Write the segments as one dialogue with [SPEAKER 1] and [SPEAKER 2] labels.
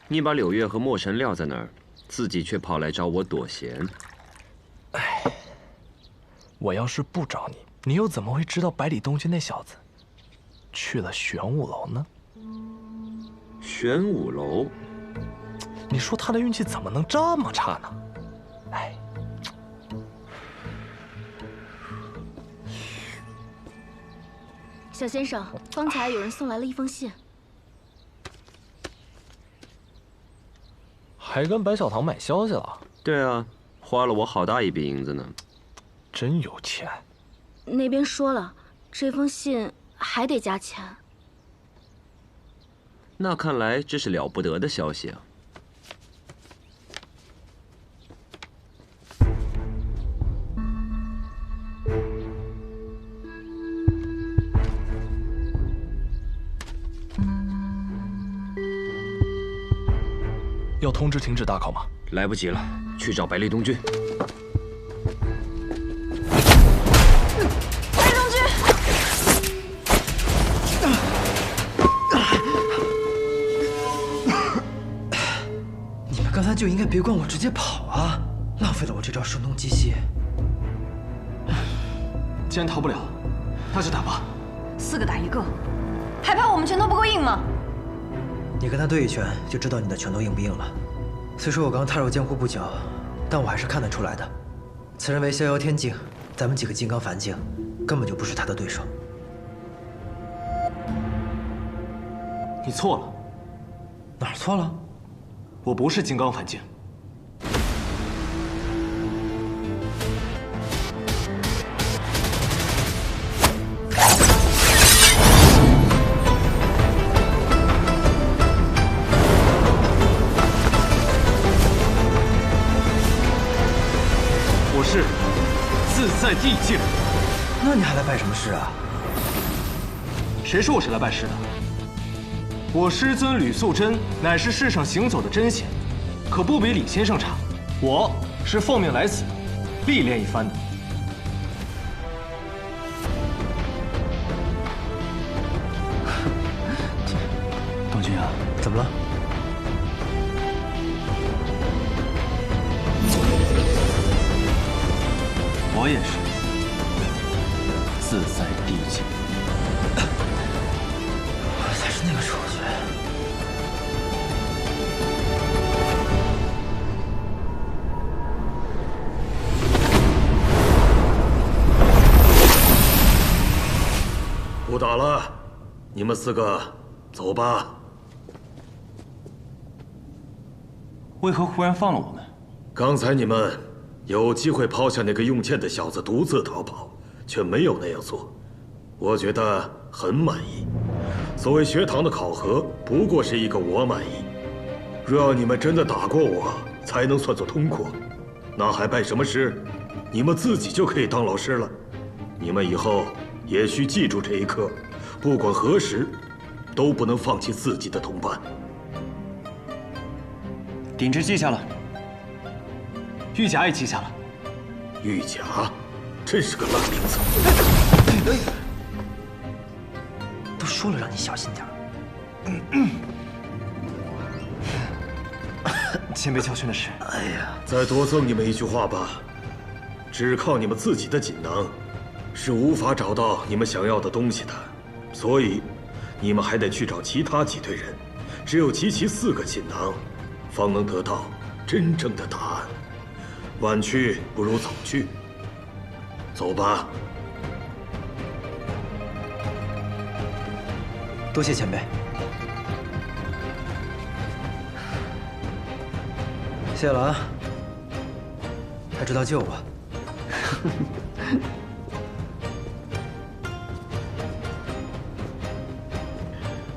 [SPEAKER 1] 你把柳月和墨神撂在那儿，自己却跑来找我躲闲。
[SPEAKER 2] 哎，我要是不找你，你又怎么会知道百里东君那小子去了玄武楼呢？
[SPEAKER 1] 玄武楼？
[SPEAKER 2] 你说他的运气怎么能这么差呢？哎，
[SPEAKER 3] 小先生，方才有人送来了一封信。
[SPEAKER 2] 还跟白小棠买消息了？
[SPEAKER 1] 对啊，花了我好大一笔银子呢。
[SPEAKER 2] 真有钱。
[SPEAKER 3] 那边说了，这封信还得加钱。
[SPEAKER 1] 那看来这是了不得的消息啊！
[SPEAKER 2] 要通知停止大考吗？
[SPEAKER 1] 来不及了，去找百里东君。
[SPEAKER 3] 百里东君，
[SPEAKER 4] 你们刚才就应该别管我，直接跑啊！浪费了我这招声东击西。
[SPEAKER 5] 既然逃不了，那就打吧。
[SPEAKER 6] 4个打1个，还怕我们拳头不够硬吗？
[SPEAKER 4] 你跟他对一拳，就知道你的拳头硬不硬了。虽说我刚踏入江湖不久，但我还是看得出来的。此人为逍遥天境，咱们几个金刚凡境，根本就不是他的对手。
[SPEAKER 5] 你错了，
[SPEAKER 4] 哪儿错了？
[SPEAKER 5] 我不是金刚凡境。我是自在地境。
[SPEAKER 4] 那你还来办什么事啊？
[SPEAKER 5] 谁说我是来办事的？我师尊吕素贞乃是世上行走的真仙，可不比李先生差。我是奉命来此，历练一番的。
[SPEAKER 4] 东君啊，怎么了？
[SPEAKER 5] 我也是自在地境。
[SPEAKER 4] 我才是那个丑角。
[SPEAKER 7] 不打了，你们4个走吧。
[SPEAKER 5] 为何忽然放了我们？
[SPEAKER 7] 刚才你们有机会抛下那个用剑的小子独自逃跑，却没有那样做，我觉得很满意。所谓学堂的考核，不过是一个我满意。若要你们真的打过我，才能算作通过，那还办什么师？你们自己就可以当老师了。你们以后也需记住这一课，不管何时，都不能放弃自己的同伴。
[SPEAKER 5] 鼎之记下了，玉甲也记下了。
[SPEAKER 7] 玉甲，真是个烂名字。
[SPEAKER 4] 都说了让你小心点。
[SPEAKER 5] 前辈教训的是。
[SPEAKER 4] 哎呀，
[SPEAKER 7] 再多赠你们一句话吧，只靠你们自己的锦囊，是无法找到你们想要的东西的。所以，你们还得去找其他几队人，只有集齐4个锦囊，方能得到真正的答案。晚去不如早去。走吧。
[SPEAKER 4] 多谢前辈。谢了啊，还知道救我。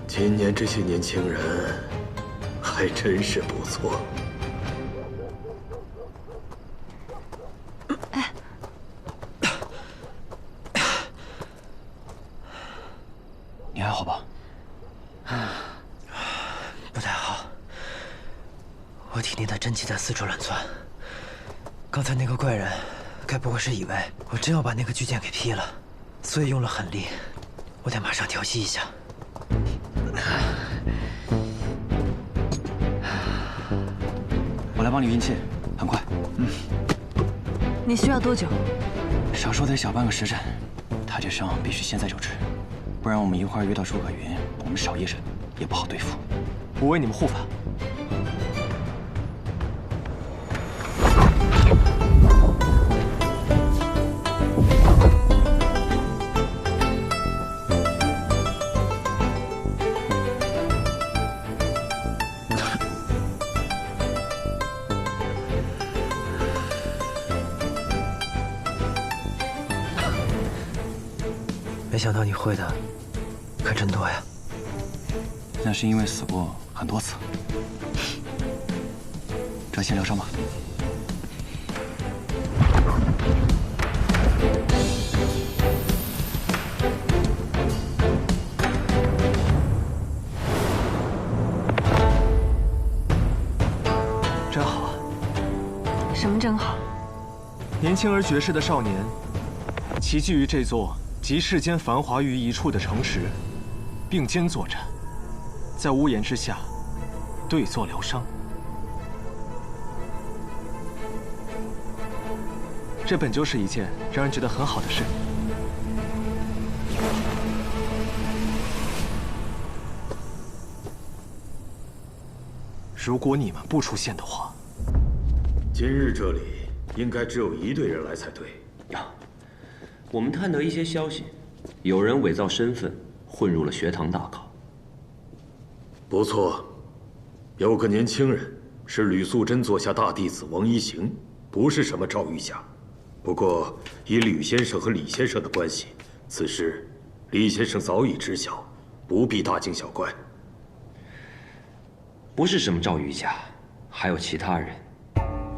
[SPEAKER 7] 今年这些年轻人还真是不错。
[SPEAKER 5] 你还好吧？
[SPEAKER 4] 不太好，我体内的真气在四处乱窜。刚才那个怪人，该不会是以为我真要把那个巨剑给劈了，所以用了狠力。我得马上调息一下。
[SPEAKER 5] 我来帮你运气，很快。
[SPEAKER 6] 你需要多久？
[SPEAKER 5] 少说得小半个时辰。他这伤必须现在就治，不然我们一会儿遇到诸葛云，我们少一人也不好对付。我为你们护法。
[SPEAKER 4] 没想到你会的可真多呀！
[SPEAKER 5] 那是因为死过很多次。这先疗伤吧。真好啊！
[SPEAKER 6] 什么真好？
[SPEAKER 5] 年轻而绝世的少年，齐聚于这座集世间繁华于一处的城池，并肩作战，在屋檐之下对坐疗伤。这本就是一件让人觉得很好的事。如果你们不出现的话，
[SPEAKER 7] 今日这里应该只有1队人来才对。
[SPEAKER 1] 我们探得一些消息，有人伪造身份，混入了学堂大考。
[SPEAKER 7] 不错，有个年轻人是吕素贞座下大弟子王一行，不是什么赵玉甲。不过以吕先生和李先生的关系，此事李先生早已知晓，不必大惊小怪。
[SPEAKER 1] 不是什么赵玉甲，还有其他人，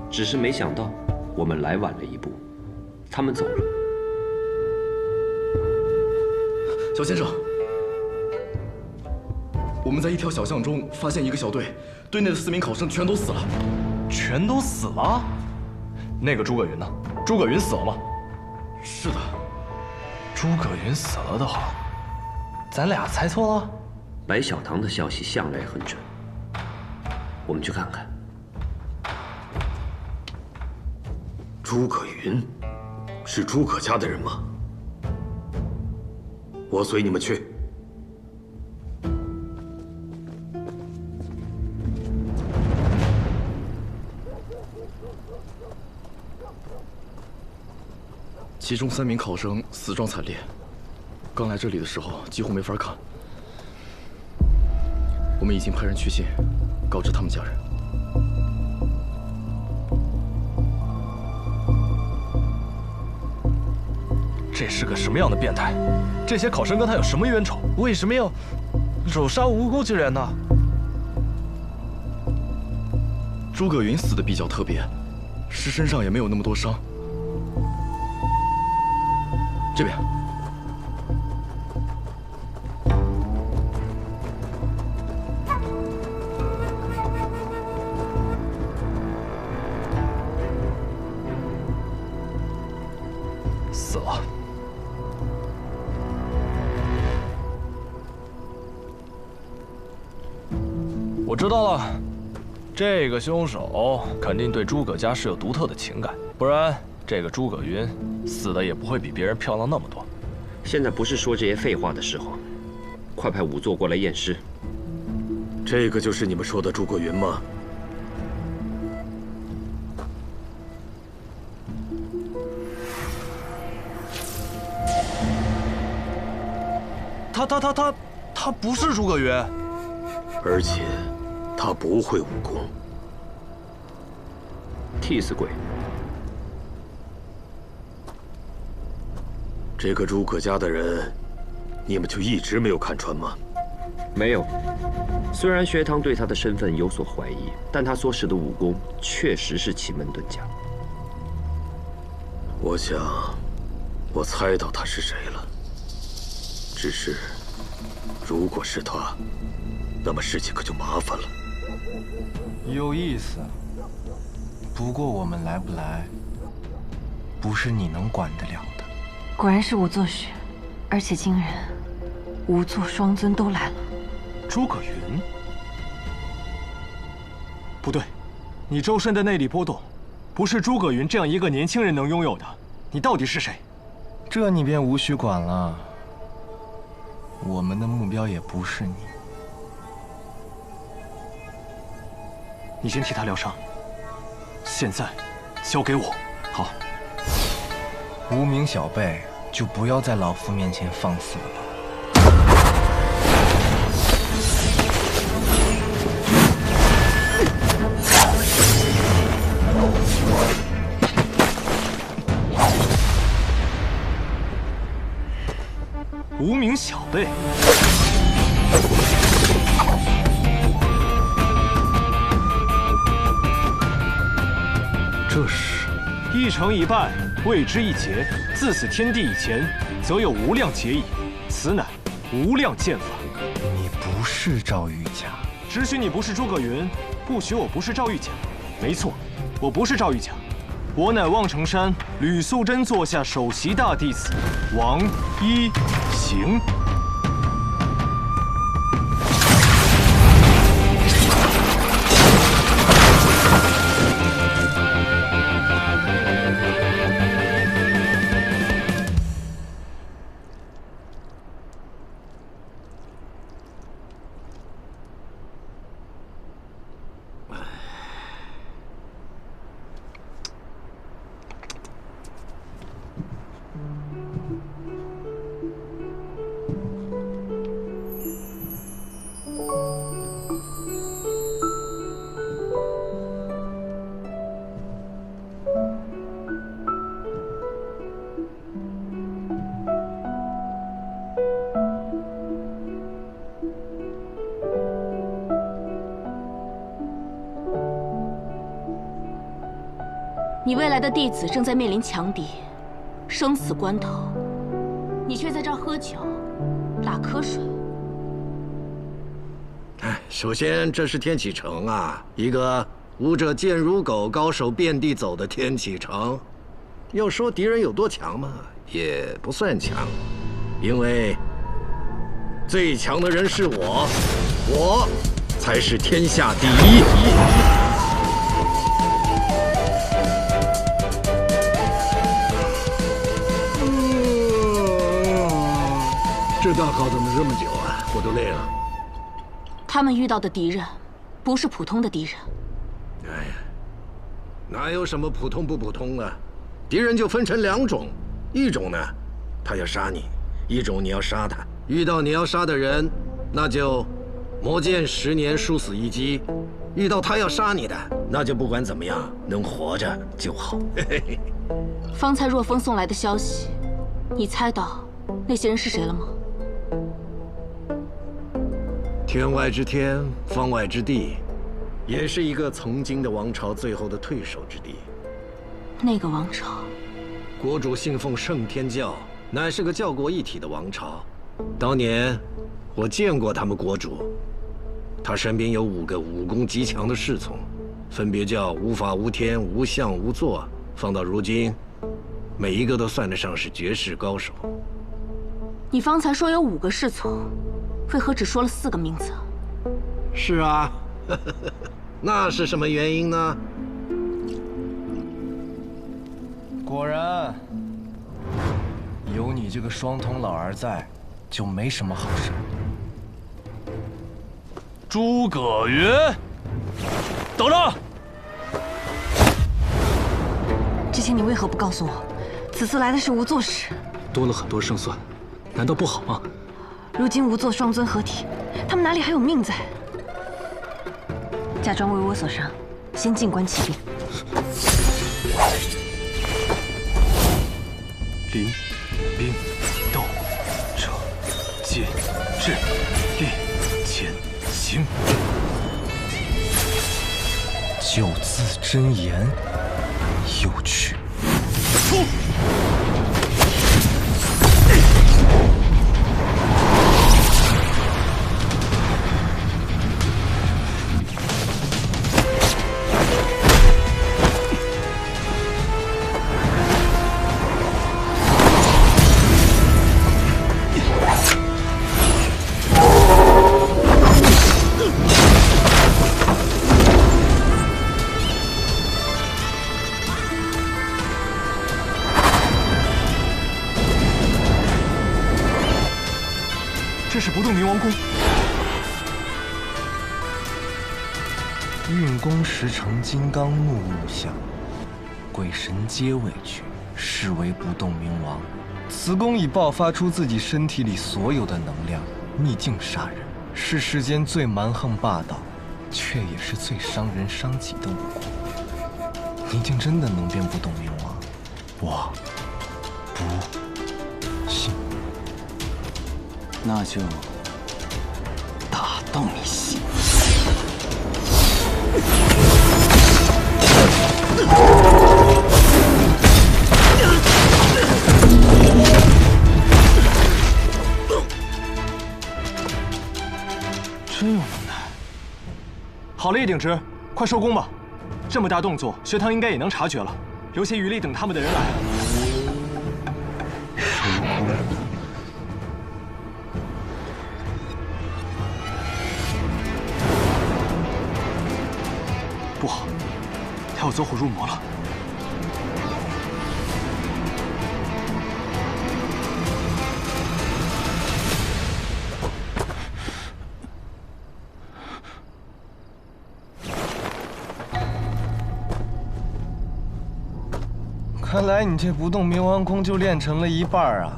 [SPEAKER 1] 只是没想到我们来晚了一步，他们走了。
[SPEAKER 8] 小先生，我们在一条小巷中发现一个小队，队内的4名考生全都死了。
[SPEAKER 2] 全都死了？那个诸葛云呢？诸葛云死了吗？
[SPEAKER 8] 是的。
[SPEAKER 2] 诸葛云死了的话，咱俩猜错了？
[SPEAKER 1] 白小棠的消息向来很准，我们去看看。
[SPEAKER 7] 诸葛云，是诸葛家的人吗？我随你们去。
[SPEAKER 8] 其中3名考生死状惨烈，刚来这里的时候几乎没法看。我们已经派人去信，告知他们家人。
[SPEAKER 2] 这是个什么样的变态？这些考生跟他有什么冤仇？为什么要手杀无辜之人呢？
[SPEAKER 8] 诸葛云死的比较特别，尸身上也没有那么多伤。这边。
[SPEAKER 2] 死了。我知道了，这个凶手肯定对诸葛家是有独特的情感，不然这个诸葛云死的也不会比别人漂亮那么多。
[SPEAKER 1] 现在不是说这些废话的时候，快派仵作过来验尸。
[SPEAKER 7] 这个就是你们说的诸葛云吗？
[SPEAKER 2] 他不是诸葛云，
[SPEAKER 7] 而且他不会武功。
[SPEAKER 1] 替死鬼。
[SPEAKER 7] 这个诸葛家的人，你们就一直没有看穿吗？
[SPEAKER 1] 没有。虽然学堂对他的身份有所怀疑，但他所使的武功确实是奇门遁甲。
[SPEAKER 7] 我想，我猜到他是谁了。只是，如果是他，那么事情可就麻烦了。
[SPEAKER 5] 有意思。不过我们来不来，不是你能管得了的。
[SPEAKER 6] 果然是仵作学，而且惊人，仵作双尊都来了。
[SPEAKER 5] 诸葛云？不对，你周身的内力波动，不是诸葛云这样一个年轻人能拥有的。你到底是谁？这你便无需管了。我们的目标也不是你。你先替他疗伤。现在，交给我。好。无名小辈，就不要在老夫面前放肆了吧。无名小辈。这是一成一败，谓之一劫。自此天地以前，则有无量劫矣。此乃无量剑法。你不是赵玉甲，只许你不是诸葛云，不许我不是赵玉甲。没错，我不是赵玉甲，我乃望城山吕素贞座下首席大弟子王一行。
[SPEAKER 3] 你未来的弟子正在面临强敌，生死关头，你却在这儿喝酒，打瞌睡。
[SPEAKER 9] 首先，这是天启城啊，一个武者贱如狗、高手遍地走的天启城。要说敌人有多强嘛，也不算强，因为最强的人是我，我才是天下第一。这道考怎么这么久啊？我都累了。
[SPEAKER 3] 他们遇到的敌人，不是普通的敌人。
[SPEAKER 9] 哎呀，哪有什么普通不普通啊？敌人就分成两种，一种呢，他要杀你；一种你要杀他。遇到你要杀的人，那就磨剑10年，殊死一击；遇到他要杀你的，那就不管怎么样，能活着就好。
[SPEAKER 3] 方才若风送来的消息，你猜到那些人是谁了吗？
[SPEAKER 9] 天外之天，方外之地，也是一个曾经的王朝最后的退守之地。
[SPEAKER 3] 那个王朝，
[SPEAKER 9] 国主信奉圣天教，乃是个教国一体的王朝。当年我见过他们国主，他身边有5个武功极强的侍从，分别叫无法无天、无相无作。放到如今，每一个都算得上是绝世高手。
[SPEAKER 3] 你方才说有5个侍从，为何只说了4个名字？
[SPEAKER 9] 是啊，那是什么原因呢？
[SPEAKER 2] 果然，有你这个双瞳老儿在，就没什么好事。诸葛云，等着！
[SPEAKER 6] 之前你为何不告诉我，此次来的是无作使？
[SPEAKER 8] 多了很多胜算，难道不好吗？
[SPEAKER 6] 如今无作双尊合体，他们哪里还有命在？假装为我所伤，先静观其变。
[SPEAKER 5] 临、兵、斗、者、剑、智、力、潜、行。
[SPEAKER 2] 9字真言，有趣。
[SPEAKER 5] 出！这是不动明王功。
[SPEAKER 2] 运功时成金刚怒目相，鬼神皆畏惧，是为不动明王。此功已爆发出自己身体里所有的能量，秘境杀人，是世间最蛮横霸道，却也是最伤人伤己的武功。你竟真的能变不动明王？我不信。
[SPEAKER 10] 那就打动你信。
[SPEAKER 5] 真有能耐。好了，叶鼎之，快收工吧。这么大动作，学堂应该也能察觉了，留些余力等他们的人来。
[SPEAKER 10] 收工。
[SPEAKER 5] 不好，他要走火入魔了。
[SPEAKER 2] 看来你这不动明王功就练成了一半啊！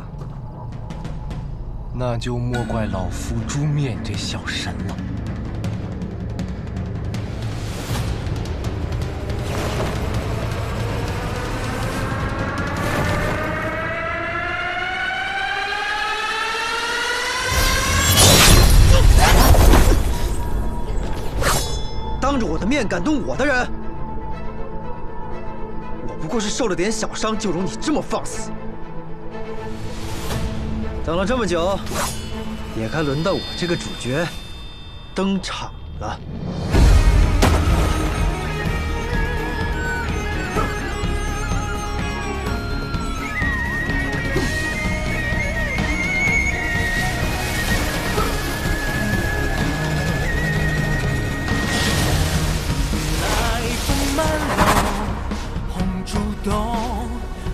[SPEAKER 2] 那就莫怪老夫诛灭你这小神了。
[SPEAKER 4] 当着我的面敢动我的人！不过是受了点小伤，就容你这么放肆？等了这么久，也该轮到我这个主角登场了。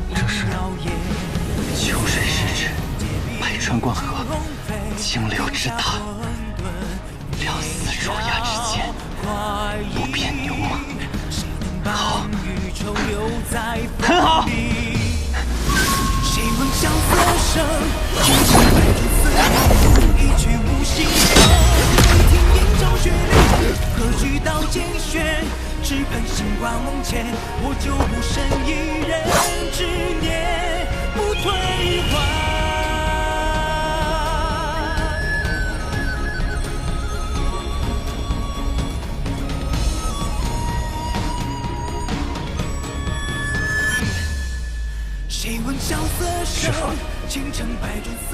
[SPEAKER 10] 这是秋水时至，百川贯河，清流之大，料死主压之间，不变牛马。好，很好。
[SPEAKER 11] 只盼星光梦前，我就不剩一人执念，不退还。谁问萧瑟
[SPEAKER 4] 师父，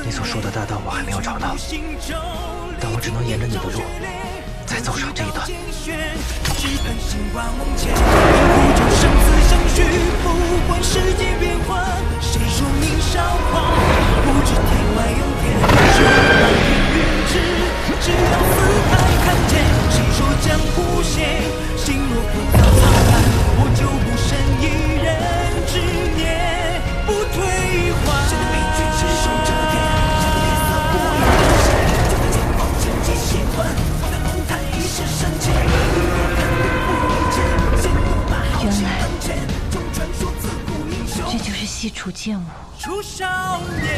[SPEAKER 4] 你所说的大道我还没有找到，但我只能沿着你的路再走上这一段。
[SPEAKER 11] 只盼星光梦前，不就生死相许，不管世界变幻。谁说年少狂？不知天外有天，只望命运知，只要四海看见。谁说江湖险？心若浮躁苍寒，我就不剩一人执念，不退还。谁的命运只守这天？谁的月色不语这山？就在前方荆棘喜欢，我在龙潭一世深情。
[SPEAKER 6] 原来这就是西楚剑舞。
[SPEAKER 11] 楚少年。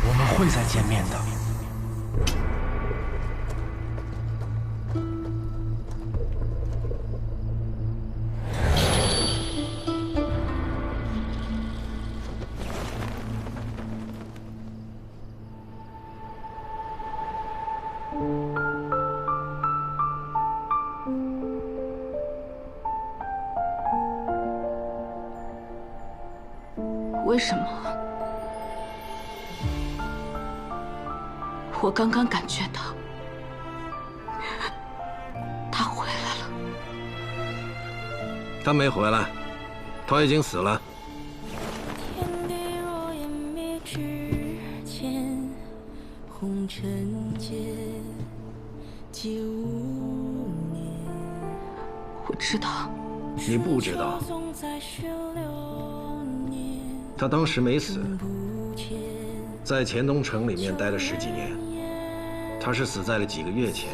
[SPEAKER 2] 我们会再见面的。
[SPEAKER 3] 为什么？我刚刚感觉到他回来了。
[SPEAKER 9] 他没回来，他已经死了。
[SPEAKER 12] 天地若湮灭之前，红尘间皆无念。
[SPEAKER 3] 我知道。
[SPEAKER 9] 你不知道。他当时没死，在钱东城里面待了10几年。他是死在了几个月前，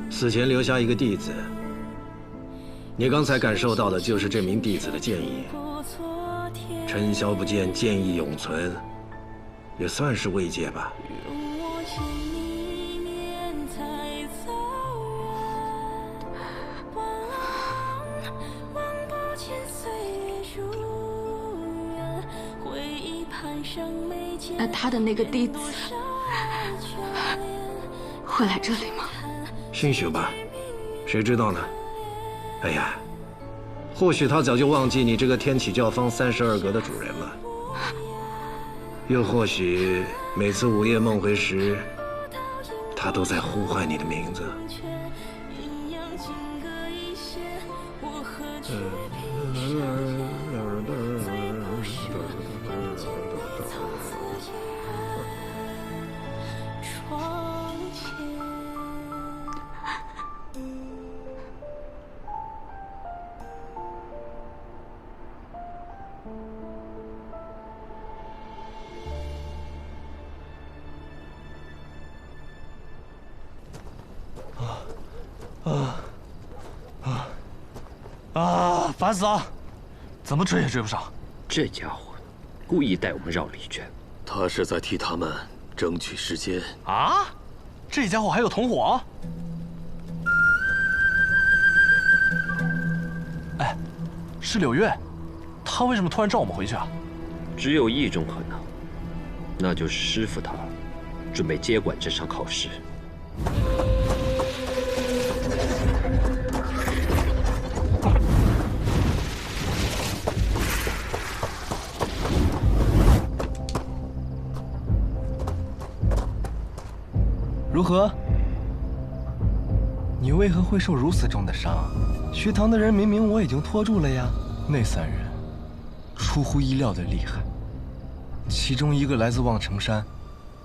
[SPEAKER 9] 死前留下一个弟子。你刚才感受到的就是这名弟子的剑意。尘嚣不见，剑意永存，也算是慰藉吧。
[SPEAKER 3] 那他的那个弟子会来这里吗？
[SPEAKER 9] 兴许吧，谁知道呢？哎呀，或许他早就忘记你这个天启教坊32阁的主人了，又或许每次午夜梦回时，他都在呼唤你的名字。
[SPEAKER 5] 烦死了！怎么追也追不上。
[SPEAKER 1] 这家伙故意带我们绕了一圈。
[SPEAKER 7] 他是在替他们争取时间
[SPEAKER 5] 啊！这家伙还有同伙？哎，是柳月，他为什么突然召我们回去啊？
[SPEAKER 1] 只有一种可能，那就是师傅他准备接管这场考试。
[SPEAKER 2] 如何？你为何会受如此重的伤？学堂的人明明我已经拖住了呀。那3人出乎意料的厉害，其中一个来自望城山，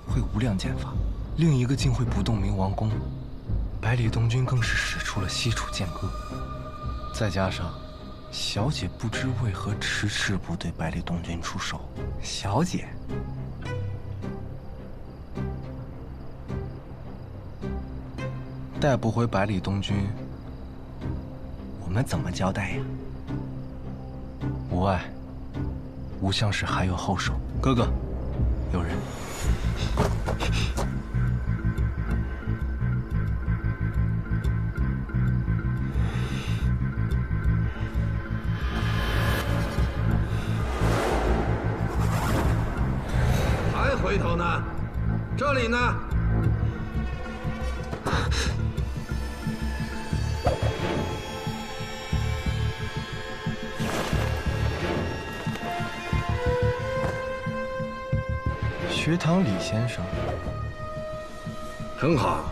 [SPEAKER 2] 会无量剑法；另一个竟会不动明王功。百里东君更是使出了西楚剑歌，再加上小姐不知为何迟迟不对百里东君出手。小姐。带不回百里东军，我们怎么交代呀？无碍，吴相氏还有后手。哥哥，有人。
[SPEAKER 9] 还回头呢？这里呢？
[SPEAKER 2] 学堂李先生，
[SPEAKER 9] 很好，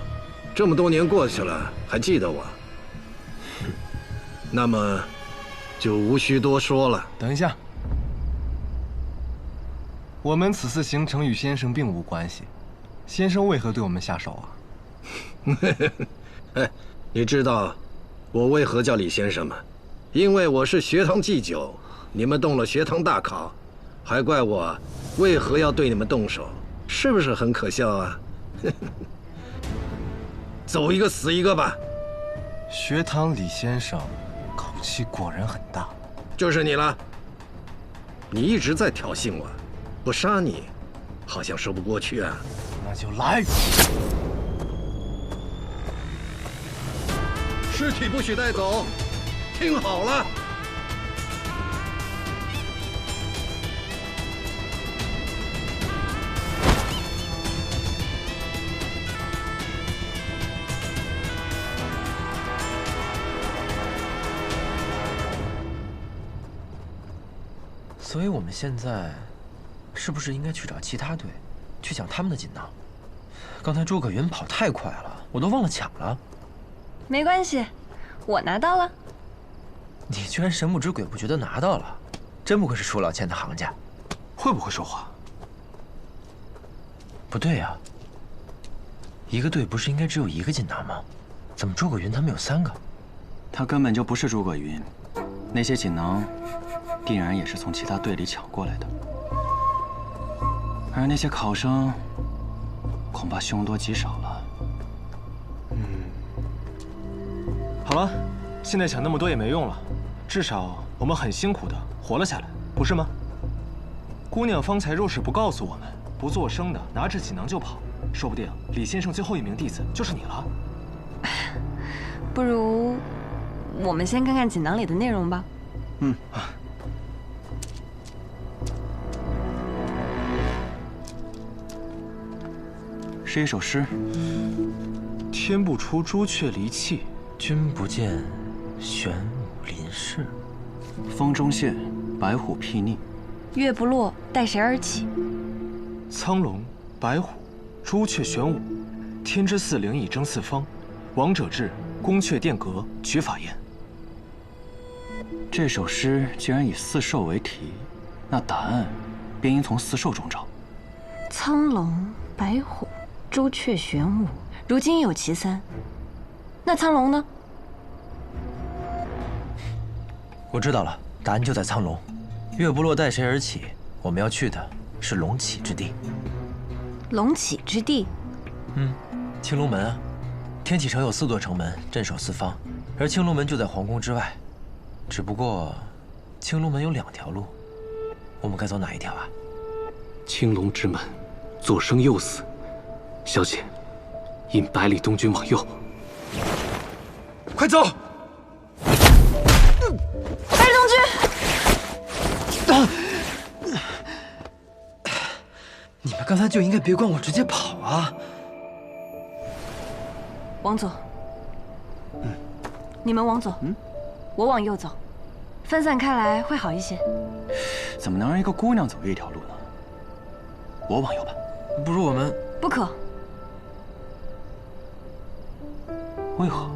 [SPEAKER 9] 这么多年过去了，还记得我。那么，就无需多说了。
[SPEAKER 2] 等一下，我们此次行程与先生并无关系，先生为何对我们下手啊？
[SPEAKER 9] 哎，你知道我为何叫李先生吗？因为我是学堂祭酒，你们动了学堂大考，还怪我为何要对你们动手，是不是很可笑啊？走一个死一个吧。
[SPEAKER 2] 学堂李先生口气果然很大。
[SPEAKER 9] 就是你了，你一直在挑衅我，不杀你，好像说不过去啊。
[SPEAKER 2] 那就来。
[SPEAKER 9] 尸体不许带走，听好了。
[SPEAKER 4] 所以我们现在是不是应该去找其他队，去抢他们的锦囊？刚才诸葛云跑太快了，我都忘了抢了。
[SPEAKER 6] 没关系，我拿到了。
[SPEAKER 4] 你居然神不知鬼不觉地拿到了，真不愧是楚老千的行家。
[SPEAKER 5] 会不会说话？
[SPEAKER 4] 不对呀，一个队不是应该只有一个锦囊吗？怎么诸葛云他们有3个？
[SPEAKER 10] 他根本就不是诸葛云，那些锦囊必然也是从其他队里抢过来的，而那些考生恐怕凶多吉少了。
[SPEAKER 5] 好了，现在抢那么多也没用了，至少我们很辛苦的活了下来，不是吗？姑娘方才若是不告诉我们，不作声的拿着锦囊就跑，说不定李先生最后一名弟子就是你了。
[SPEAKER 6] 不如我们先看看锦囊里的内容吧。
[SPEAKER 10] 是一首诗：
[SPEAKER 5] 天不出朱雀离泣，
[SPEAKER 4] 君不见玄武临事。
[SPEAKER 10] 风中现，白虎睥睨。
[SPEAKER 6] 月不落，待谁而起？
[SPEAKER 5] 苍龙、白虎、朱雀玄武，天之四灵以争四方。王者至，宫阙殿阁取法验。
[SPEAKER 10] 这首诗既然以四兽为题，那答案便应从四兽中找。
[SPEAKER 6] 苍龙、白虎、朱雀、玄武，如今有其3。那苍龙呢？
[SPEAKER 4] 我知道了，答案就在苍龙。月不落，待谁而起？我们要去的是龙起之地。
[SPEAKER 6] 龙起之地？
[SPEAKER 4] 青龙门啊。天启城有4座城门，镇守四方，而青龙门就在皇宫之外。只不过，青龙门有2条路，我们该走哪一条啊？
[SPEAKER 13] 青龙之门，左生右死。小姐，引百里东军往右。
[SPEAKER 2] 快走！
[SPEAKER 6] 百里东军！
[SPEAKER 4] 你们刚才就应该别管我，直接跑啊！
[SPEAKER 6] 往左。你们往左。我往右走，分散开来会好一些。
[SPEAKER 10] 怎么能让一个姑娘走一条路呢？我往右吧。
[SPEAKER 4] 不如我们……
[SPEAKER 6] 不可。
[SPEAKER 10] 为何？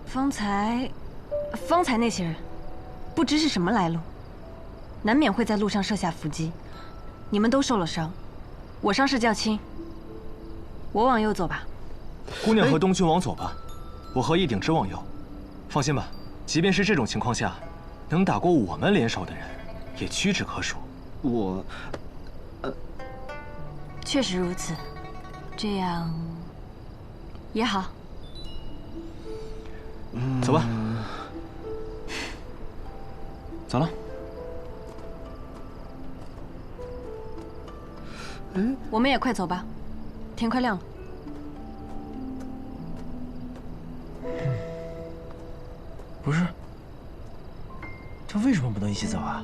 [SPEAKER 6] 方才那些人，不知是什么来路，难免会在路上设下伏击。你们都受了伤，我伤势较轻。我往右走吧。
[SPEAKER 5] 姑娘和东军往左吧，我和一鼎之往右。放心吧，即便是这种情况下，能打过我们联手的人，也屈指可数。
[SPEAKER 6] 确实如此。这样，也好。
[SPEAKER 5] 走吧。
[SPEAKER 10] 走了。
[SPEAKER 6] 我们也快走吧，天快亮了。
[SPEAKER 4] 不是，这为什么不能一起走啊？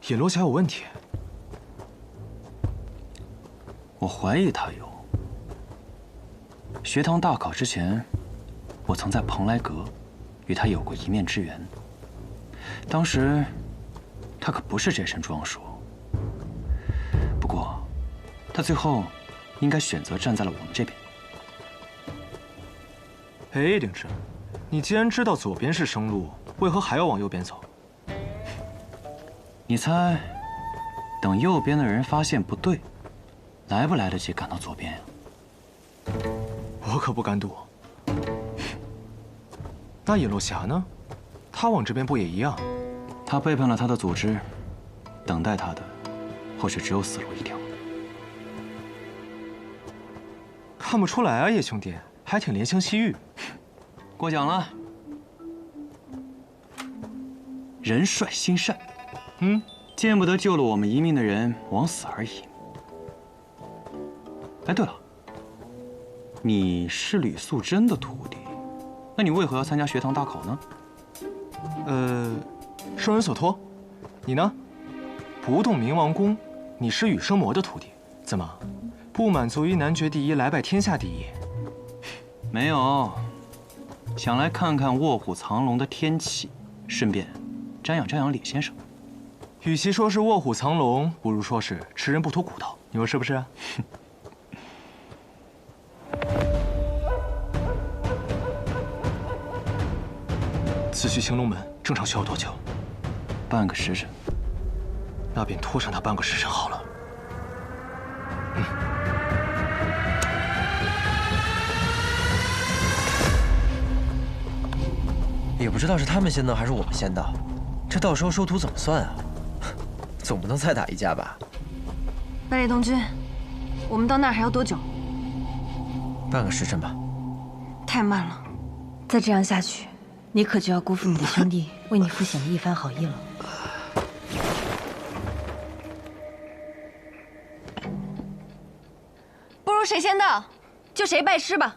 [SPEAKER 5] 野罗侠有问题。
[SPEAKER 10] 我怀疑他有。学堂大考之前，我曾在蓬莱阁与他有过一面之缘。当时，他可不是这身装束。不过，他最后应该选择站在了我们这边。
[SPEAKER 5] 哎，灵芝，你既然知道左边是生路，为何还要往右边走？
[SPEAKER 10] 你猜，等右边的人发现不对，来不来得及赶到左边呀？
[SPEAKER 5] 我可不敢赌。那野罗侠呢？他往这边不也一样？
[SPEAKER 10] 他背叛了他的组织，等待他的，或许只有死路一条。
[SPEAKER 5] 看不出来啊，叶兄弟，还挺怜香惜玉。
[SPEAKER 10] 过奖了。人帅心善。见不得救了我们一命的人枉死而已。哎，对了，你是吕素贞的徒弟，那你为何要参加学堂大考呢？
[SPEAKER 5] 受人所托。你呢？不动明王宫，你是羽生魔的徒弟，怎么不满足于男爵第一来拜天下第一？
[SPEAKER 10] 没有，想来看看卧虎藏龙的天气，顺便瞻仰瞻仰李先生。
[SPEAKER 5] 与其说是卧虎藏龙，不如说是吃人不吐骨头，你说是不是啊？此去青龙门正常需要多久？
[SPEAKER 10] 半个时辰。
[SPEAKER 5] 那便拖上他半个时辰好了。
[SPEAKER 4] 也不知道是他们先到还是我们先到，这到时候收徒怎么算啊？总不能再打一架吧？
[SPEAKER 6] 百里东君，我们到那儿还要多久？
[SPEAKER 4] 半个时辰吧。
[SPEAKER 6] 太慢了，
[SPEAKER 14] 再这样下去，你可就要辜负你的兄弟为你父显的一番好意了。
[SPEAKER 6] 不如谁先到，就谁拜师吧。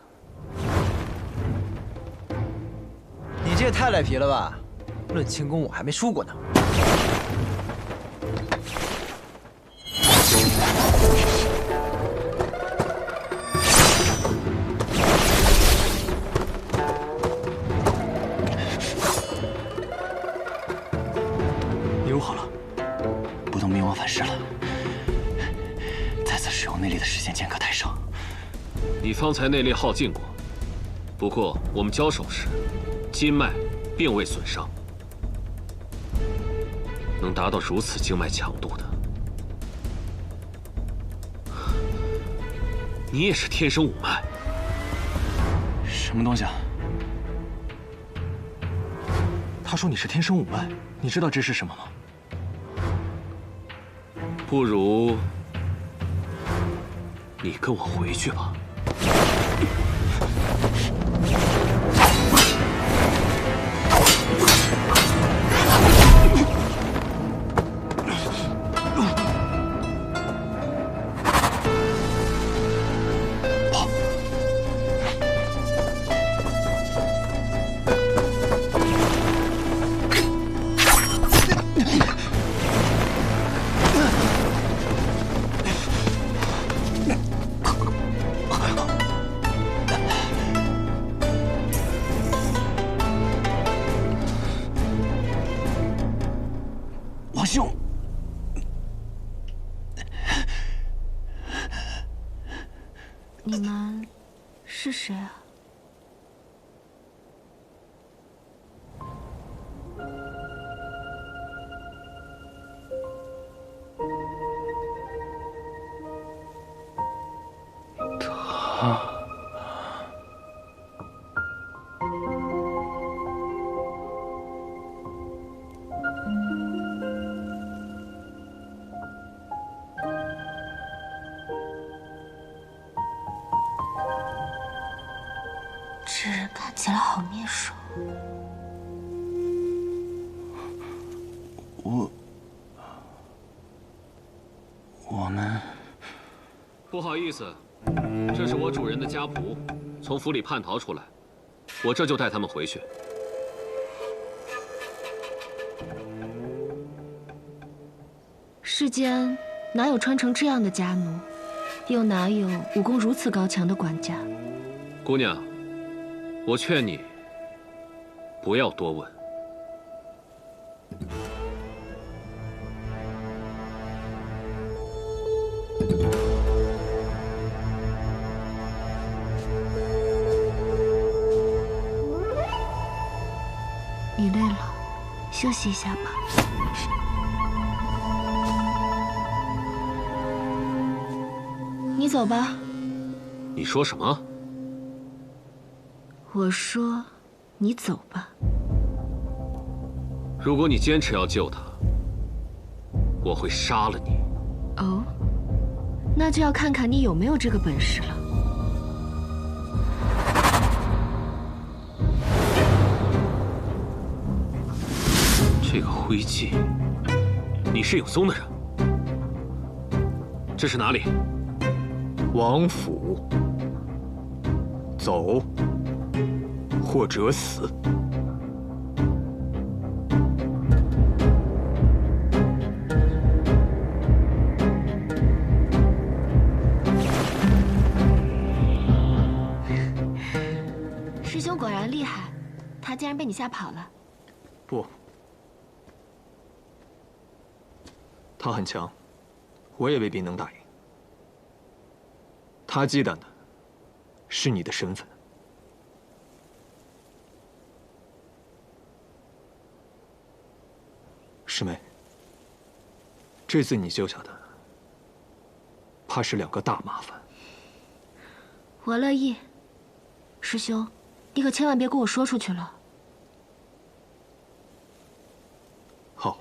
[SPEAKER 4] 你这也太赖皮了吧！论轻功，我还没输过呢。
[SPEAKER 5] 你如何了？
[SPEAKER 10] 不动明王反噬了。再次使用内力的时间间隔太少。
[SPEAKER 13] 你方才内力耗尽过，不过我们交手时，筋脉并未损伤。能达到如此经脉强度的，你也是天生五脉。
[SPEAKER 10] 什么东西啊？
[SPEAKER 5] 他说你是天生五脉，你知道这是什么吗？
[SPEAKER 13] 不如你跟我回去吧。
[SPEAKER 10] 王兄，
[SPEAKER 3] 你们是谁啊？起来好面熟。
[SPEAKER 10] 我们
[SPEAKER 13] 不好意思，这是我主人的家仆，从府里叛逃出来，我这就带他们回去。
[SPEAKER 15] 世间哪有穿成这样的家奴，又哪有武功如此高强的管家？
[SPEAKER 13] 姑娘，我劝你不要多问。
[SPEAKER 15] 你累了，休息一下吧。你走吧。
[SPEAKER 13] 你说什么？
[SPEAKER 15] 我说，你走吧。
[SPEAKER 13] 如果你坚持要救他，我会杀了你。
[SPEAKER 15] 哦，那就要看看你有没有这个本事了。
[SPEAKER 13] 这个徽记，你是有宗的人。这是哪里？
[SPEAKER 5] 王府。走，或者死。
[SPEAKER 15] 师兄果然厉害，他竟然被你吓跑了。
[SPEAKER 5] 不。他很强，我也未必能打赢。他忌惮的是你的身份。师妹，这次你救下的，怕是2个大麻烦。
[SPEAKER 15] 我乐意。师兄，你可千万别跟我说出去了。
[SPEAKER 5] 好。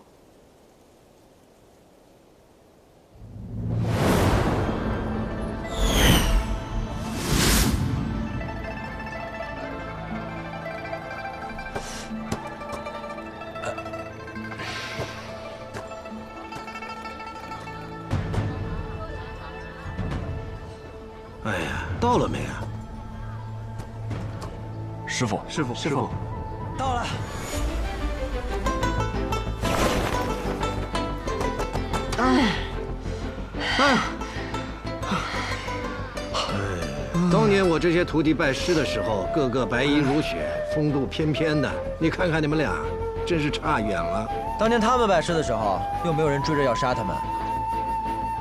[SPEAKER 9] 哎呀，到了没啊？
[SPEAKER 2] 师傅，
[SPEAKER 5] 师傅，
[SPEAKER 4] 到了。
[SPEAKER 9] 当年我这些徒弟拜师的时候，个个白衣如雪，风度翩翩的。你看看你们俩，真是差远了。
[SPEAKER 4] 当年他们拜师的时候，又没有人追着要杀他们。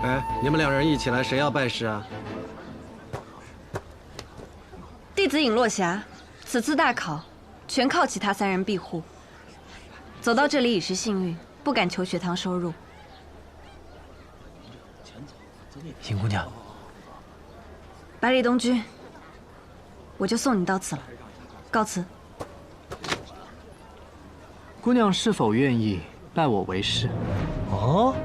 [SPEAKER 9] 哎，你们2人一起来，谁要拜师啊？
[SPEAKER 6] 弟子尹落霞，此次大考全靠其他3人庇护，走到这里已是幸运，不敢求学堂收入。
[SPEAKER 4] 尹姑娘，
[SPEAKER 6] 百里东君，我就送你到此了，告辞。
[SPEAKER 10] 姑娘是否愿意拜我为师？
[SPEAKER 4] 哦，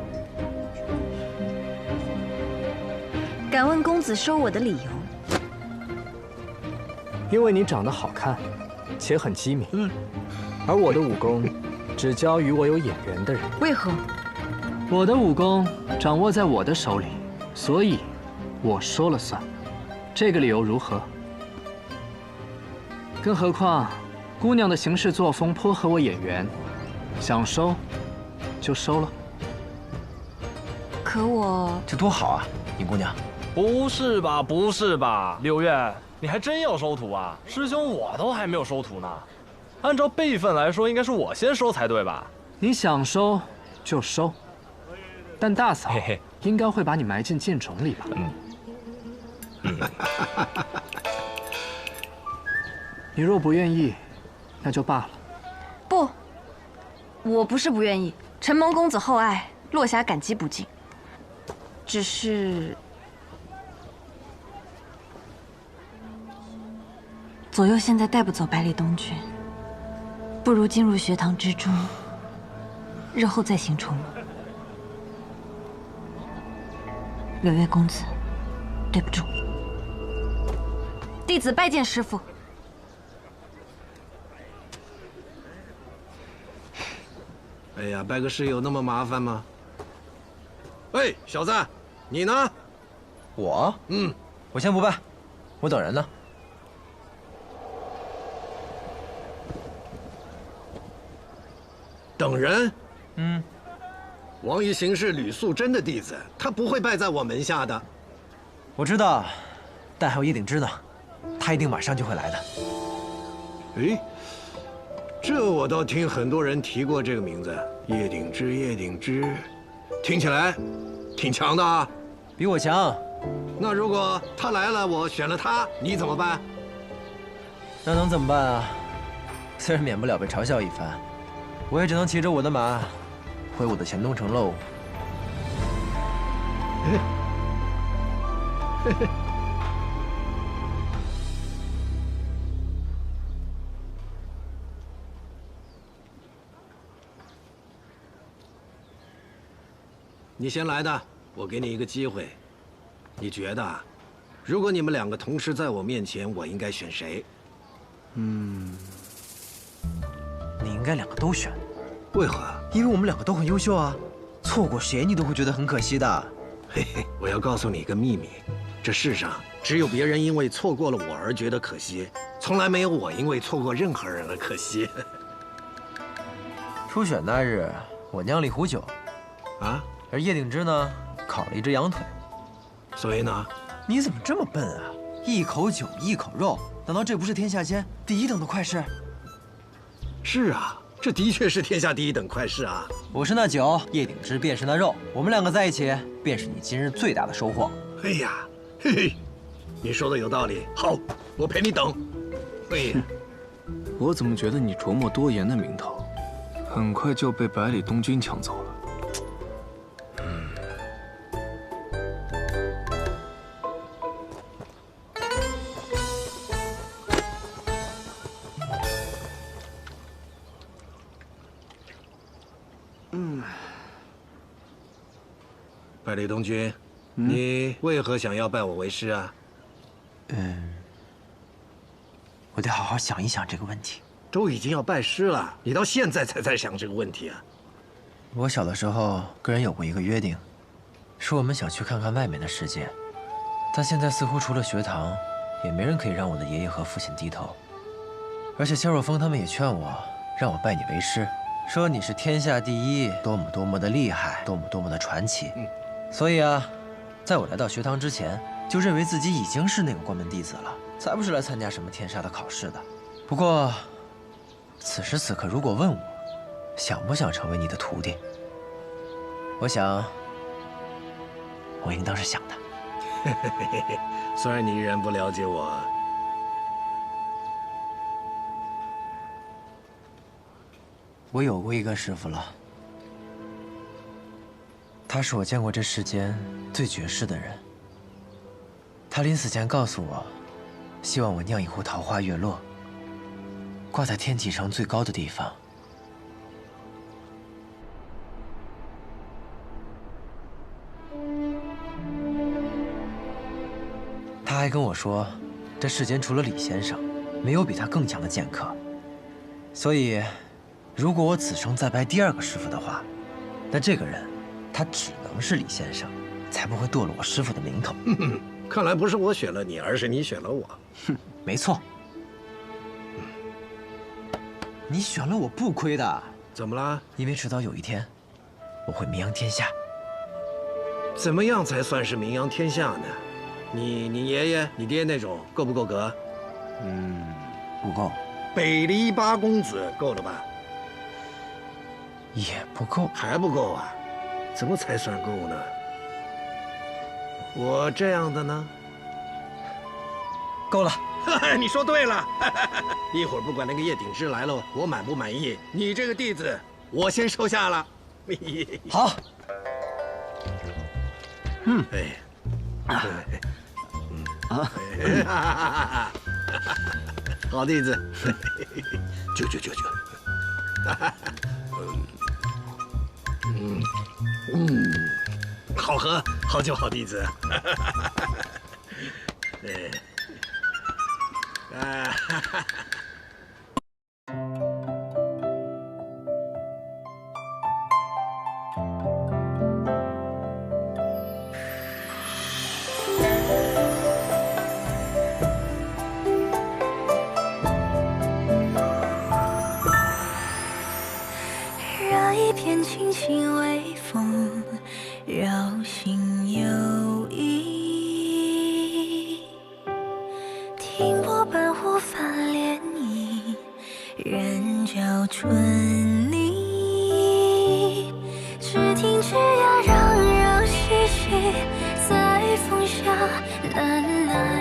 [SPEAKER 6] 敢问公子收我的理由？
[SPEAKER 10] 因为你长得好看，且很机敏。而我的武功只教于我有眼缘的人。
[SPEAKER 6] 为何？
[SPEAKER 10] 我的武功掌握在我的手里，所以我说了算。这个理由如何？更何况，姑娘的行事作风颇合我眼缘，想收就收了。
[SPEAKER 6] 可我
[SPEAKER 4] 这多好啊，尹姑娘。
[SPEAKER 2] 不是吧，不是吧，柳月，你还真要收徒啊？师兄，我都还没有收徒呢。按照辈分来说，应该是我先收才对吧？
[SPEAKER 10] 你想收就收，但大嫂应该会把你埋进剑冢里吧？你若不愿意，那就罢了。
[SPEAKER 6] 不，我不是不愿意。承蒙公子厚爱，落霞感激不尽。只是左右现在带不走百里东君，不如进入学堂之中，日后再行筹谋。柳月公子，对不住。弟子拜见师父。
[SPEAKER 9] 哎呀，拜个师有那么麻烦吗？哎，小子，你呢？
[SPEAKER 4] 我？我先不拜，我等人呢。
[SPEAKER 9] 等人？王一行是吕素贞的弟子，他不会拜在我门下的。
[SPEAKER 4] 我知道，但还有叶鼎之呢，他一定马上就会来的。
[SPEAKER 9] 哎，这我倒听很多人提过这个名字，叶鼎之，叶鼎之，听起来挺强的啊。
[SPEAKER 4] 比我强。
[SPEAKER 9] 那如果他来了，我选了他，你怎么办？
[SPEAKER 4] 那能怎么办啊？虽然免不了被嘲笑一番，我也只能骑着我的马，回我的乾东城喽。
[SPEAKER 9] 你先来的，我给你一个机会。你觉得，如果你们两个同时在我面前，我应该选谁？
[SPEAKER 4] 你应该两个都选。
[SPEAKER 9] 为何？
[SPEAKER 4] 因为我们两个都很优秀啊，错过谁你都会觉得很可惜的。
[SPEAKER 9] 嘿嘿，我要告诉你一个秘密，这世上只有别人因为错过了我而觉得可惜，从来没有我因为错过任何人而可惜。
[SPEAKER 4] 初选那日，我酿了一壶酒，
[SPEAKER 9] 啊，
[SPEAKER 4] 而叶鼎之呢，烤了一只羊腿。
[SPEAKER 9] 所以呢？
[SPEAKER 4] 你怎么这么笨啊？一口酒，一口肉，难道这不是天下间第一等的快事？
[SPEAKER 9] 是啊，这的确是天下第一等快事啊！
[SPEAKER 4] 我是那酒，叶鼎之便是那肉，我们两个在一起，便是你今日最大的收获。
[SPEAKER 9] 哎呀，嘿嘿，你说的有道理。好，我陪你等。哎呀，
[SPEAKER 8] 我怎么觉得你琢磨多言的名头，很快就被百里东军抢走了？
[SPEAKER 9] 百里东军，你为何想要拜我为师啊？
[SPEAKER 4] 我得好好想一想这个问题。
[SPEAKER 9] 都已经要拜师了，你到现在才在想这个问题啊？
[SPEAKER 4] 我小的时候跟人有过一个约定，说我们想去看看外面的世界，但现在似乎除了学堂，也没人可以让我的爷爷和父亲低头。而且萧若风他们也劝我，让我拜你为师，说你是天下第一，多么多么的厉害，多么多么的传奇。所以啊，在我来到学堂之前，就认为自己已经是那个关门弟子了，才不是来参加什么天杀的考试的。不过，此时此刻如果问我，想不想成为你的徒弟，我想，我应当是想的。
[SPEAKER 9] 虽然你依然不了解我，
[SPEAKER 4] 我有过一个师傅了。他是我见过这世间最绝世的人。他临死前告诉我，希望我酿一壶桃花月落，挂在天启城最高的地方。他还跟我说，这世间除了李先生，没有比他更强的剑客。所以，如果我此生再拜第二个师傅的话，那这个人，他只能是李先生，才不会堕了我师傅的名头。
[SPEAKER 9] 看来不是我选了你，而是你选了我。
[SPEAKER 4] 哼，没错。你选了我不亏的。
[SPEAKER 9] 怎么了？
[SPEAKER 4] 因为迟早有一天，我会名扬天下。
[SPEAKER 9] 怎么样才算是名扬天下呢？你爷爷、你爹那种够不够格？
[SPEAKER 4] 不够。
[SPEAKER 9] 北篱八公子够了吧？
[SPEAKER 4] 也不够。
[SPEAKER 9] 还不够啊？怎么才算够呢？我这样的呢？
[SPEAKER 4] 够了。
[SPEAKER 9] 你说对了。一会儿不管那个叶鼎之来了，我满不满意，你这个弟子我先收下了。
[SPEAKER 4] 好。
[SPEAKER 9] 好弟子。就。好喝，好酒，好弟子。
[SPEAKER 12] 春泥，只听枝桠攘攘嬉戏，在风下懒懒。